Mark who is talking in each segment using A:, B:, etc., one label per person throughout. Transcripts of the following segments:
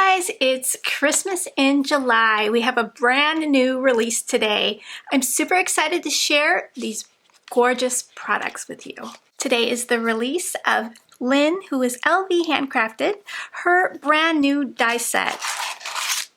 A: guys, it's Christmas in July. We have a brand new release today. I'm super excited to share these gorgeous products with you. Today is the release of Lynn, who is LV Handcrafted, her brand new die set.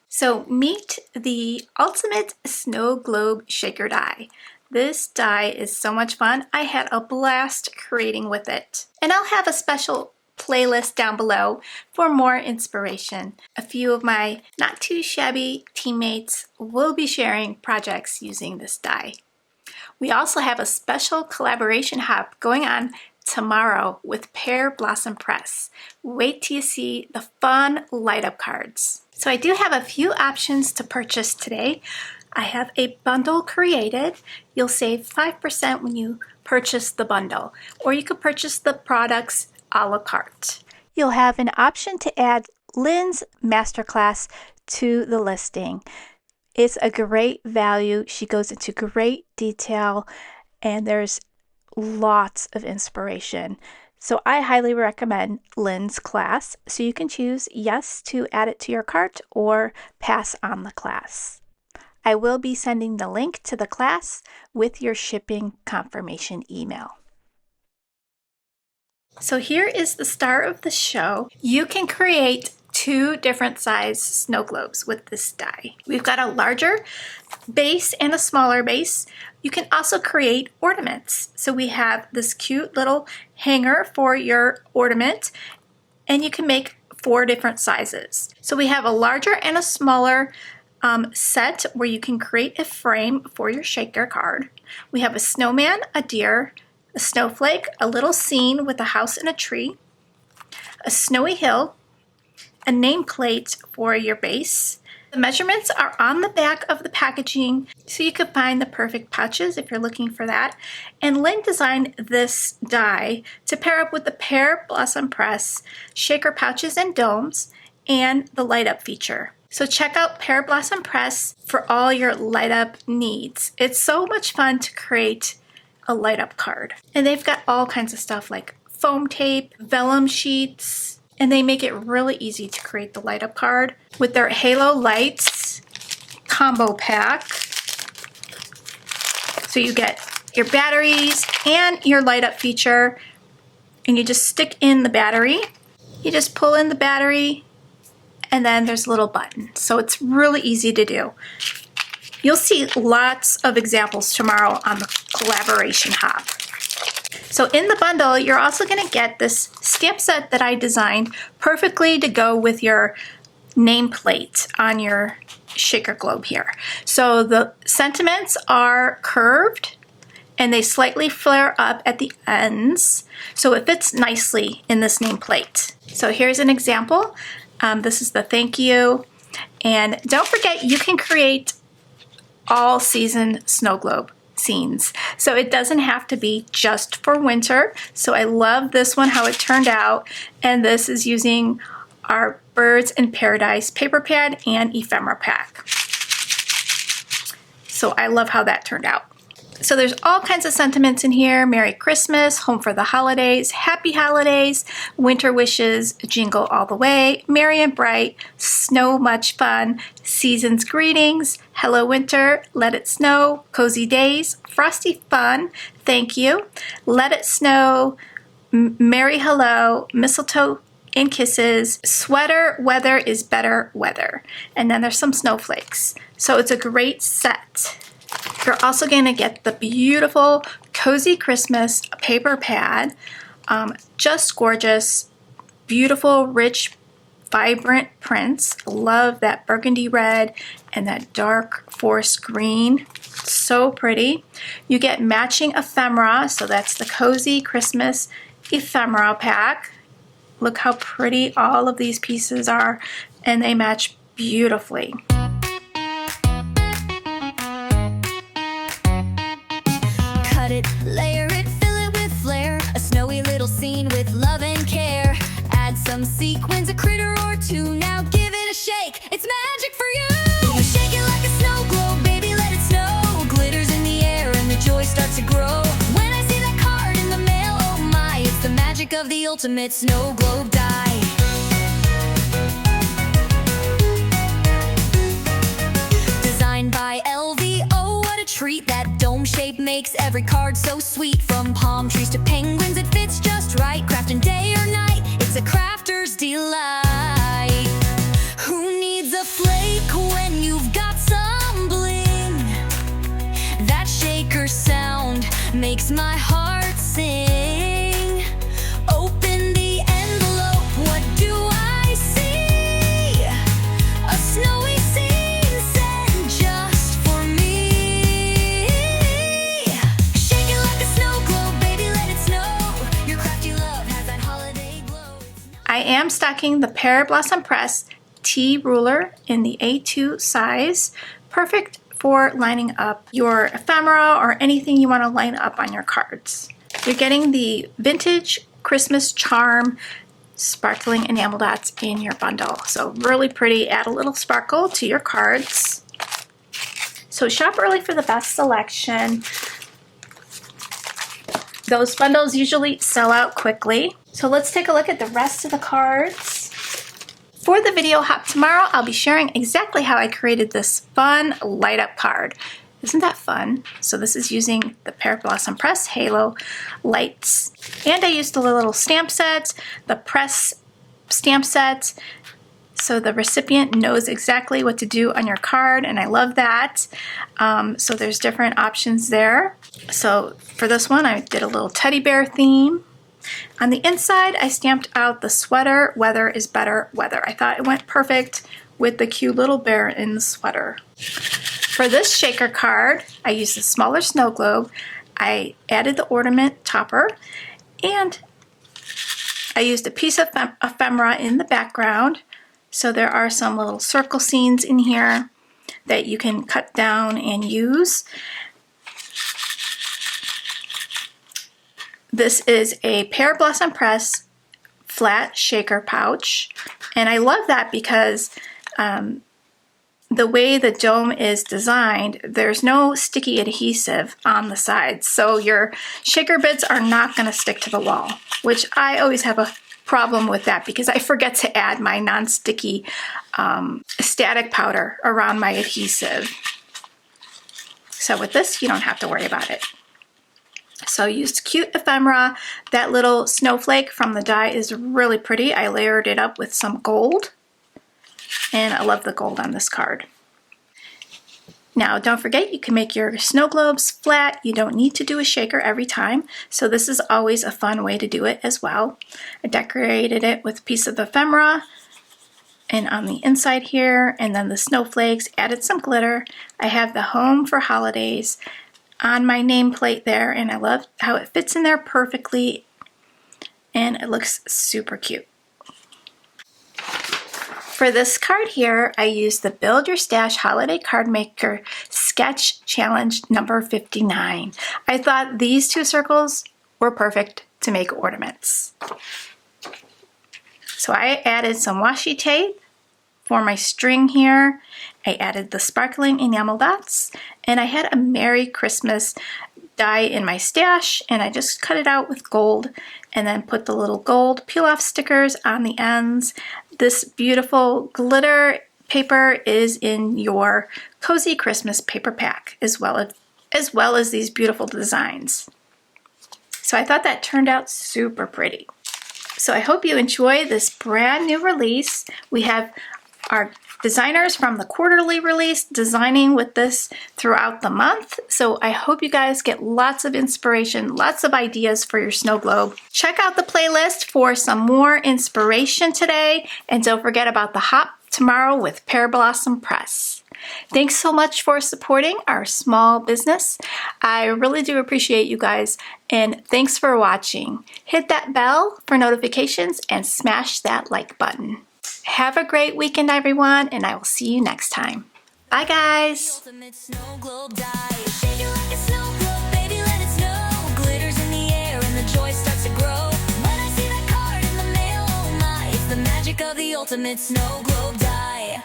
A: So meet the Ultimate Snow Globe Shaker die. This die is so much fun. I had a blast creating with it. And I'll have a special playlist down below for more inspiration. A few of my not too shabby teammates will be sharing projects using this die. We also have a special collaboration hop going on tomorrow with Pear Blossom Press. Wait till you see the fun light up cards. So I do have a few options to purchase today. I have a bundle created. You'll save 5% when you purchase the bundle, or you could purchase the products a la carte. You'll have an option to add Lynn's masterclass to the listing. It's a great value. She goes into great detail and there's lots of inspiration. So I highly recommend Lynn's class. So you can choose yes to add it to your cart or pass on the class. I will be sending the link to the class with your shipping confirmation email. So here is the star of the show. You can create two different size snow globes with this die. We've got a larger base and a smaller base. You can also create ornaments. So we have this cute little hanger for your ornament, and you can make 4 different sizes. So we have a larger and a smaller set where you can create a frame for your shaker card. We have a snowman, a deer, a snowflake, a little scene with a house and a tree, a snowy hill, a nameplate for your base. The measurements are on the back of the packaging, so you can find the perfect pouches if you're looking for that. And Lynn designed this die to pair up with the Pear Blossom Press shaker pouches and domes and the light up feature. So check out Pear Blossom Press for all your light up needs. It's so much fun to create a light up card. And they've got all kinds of stuff like foam tape, vellum sheets, and they make it really easy to create the light up card with their Halo Lights combo pack. So you get your batteries and your light up feature, and you just stick in the battery. You just pull in the battery, and then there's a little button. So it's really easy to do. You'll see lots of examples tomorrow on the collaboration hop. So in the bundle, you're also going to get this stamp set that I designed perfectly to go with your nameplate on your shaker globe here. So the sentiments are curved and they slightly flare up at the ends, so it fits nicely in this nameplate. So here's an example. This is the thank you. And don't forget, you can create all season snow globe scenes. So it doesn't have to be just for winter. So I love this one, how it turned out. And this is using our Birds in Paradise paper pad and ephemera pack. So I love how that turned out. So there's all kinds of sentiments in here. Merry Christmas, home for the holidays, happy holidays, winter wishes, jingle all the way, merry and bright, snow much fun, season's greetings, hello winter, let it snow, cozy days, frosty fun, thank you, let it snow, merry hello, mistletoe and kisses, sweater weather is better weather. And then there's some snowflakes. So it's a great set. You're also going to get the beautiful Cozy Christmas paper pad. Just gorgeous, beautiful, rich, vibrant prints. Love that burgundy red and that dark forest green. So pretty. You get matching ephemera, so that's the Cozy Christmas ephemera pack. Look how pretty all of these pieces are, and they match beautifully.
B: It, layer it, fill it with flair, a snowy little scene with love and care. Add some sequins, a critter or two, now give it a shake, it's magic for you. You shake it like a snow globe, baby, let it snow. Glitters in the air and the joy starts to grow. When I see that card in the mail, oh my, it's the magic of the ultimate snow globe die. treat. That dome shape makes every card so sweet. From palm trees to penguins, it fits just right. Crafting day or night, it's a crafter's delight. Who needs a flake when you've got some bling? That shaker sound makes my heart sing. Open the envelope, what do I see? A snowy scene sent just for me. Shake it like a snow globe, baby, let it snow. Your crafty love has that holiday glow.
A: I am stocking the Pear Blossom Press T ruler in the A2 size, perfect for lining up your ephemera or anything you want to line up on your cards. You're getting the vintage Christmas charm sparkling enamel dots in your bundle. So really pretty, add a little sparkle to your cards. So shop early for the best selection. Those bundles usually sell out quickly. So let's take a look at the rest of the cards. For the video hop tomorrow, I'll be sharing exactly how I created this fun light up card. Isn't that fun? So this is using the Pear Blossom Press Halo lights. And I used the little stamp sets, the press stamp sets, so the recipient knows exactly what to do on your card, and I love that. So there's different options there. So for this one, I did a little teddy bear theme. On the inside, I stamped out the sweater, weather is better weather. I thought it went perfect with the cute little bear in the sweater. For this shaker card, I used a smaller snow globe. I added the ornament topper, and I used a piece of ephemera in the background. So there are some little circle scenes in here that you can cut down and use. This is a Pear Blossom Press flat shaker pouch, and I love that because the way the dome is designed, there's no sticky adhesive on the sides, so your shaker bits are not going to stick to the wall, which I always have a problem with that because I forget to add my non-sticky static powder around my adhesive. So with this, you don't have to worry about it. So I used cute ephemera. That little snowflake from the die is really pretty. I layered it up with some gold, and I love the gold on this card. Now don't forget, you can make your snow globes flat. You don't need to do a shaker every time, so this is always a fun way to do it as well. I decorated it with a piece of ephemera and on the inside here, and then the snowflakes, added some glitter. I have the Home for Holidays on my nameplate there, and I love how it fits in there perfectly, and it looks super cute. For this card here, I used the Build Your Stash Holiday Card Maker Sketch Challenge number 59. I thought these two circles were perfect to make ornaments. So I added some washi tape for my string here. I added the sparkling enamel dots, and I had a Merry Christmas die in my stash, and I just cut it out with gold and then put the little gold peel-off stickers on the ends. This beautiful glitter paper is in your Cozy Christmas paper pack, as well as these beautiful designs. So I thought that turned out super pretty. So I hope you enjoy this brand new release. We have our designers from the quarterly release designing with this throughout the month. So I hope you guys get lots of inspiration, lots of ideas for your snow globe. Check out the playlist for some more inspiration today, and don't forget about the hop tomorrow with Pear Blossom Press. Thanks so much for supporting our small business. I really do appreciate you guys, and thanks for watching. Hit that bell for notifications and smash that like button. Have a great weekend, everyone, and I will see you next time. Bye, guys.
B: Ultimate snow globe die. Shake it like a snow globe, baby, let it snow. Glitters in the air and the joy starts to grow. When I see that card in the mail, oh my, it's the magic of the ultimate snow globe die.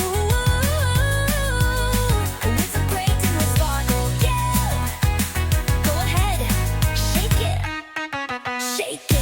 B: Ooh, with some great and sparkle, yeah. Go ahead, shake it, shake it.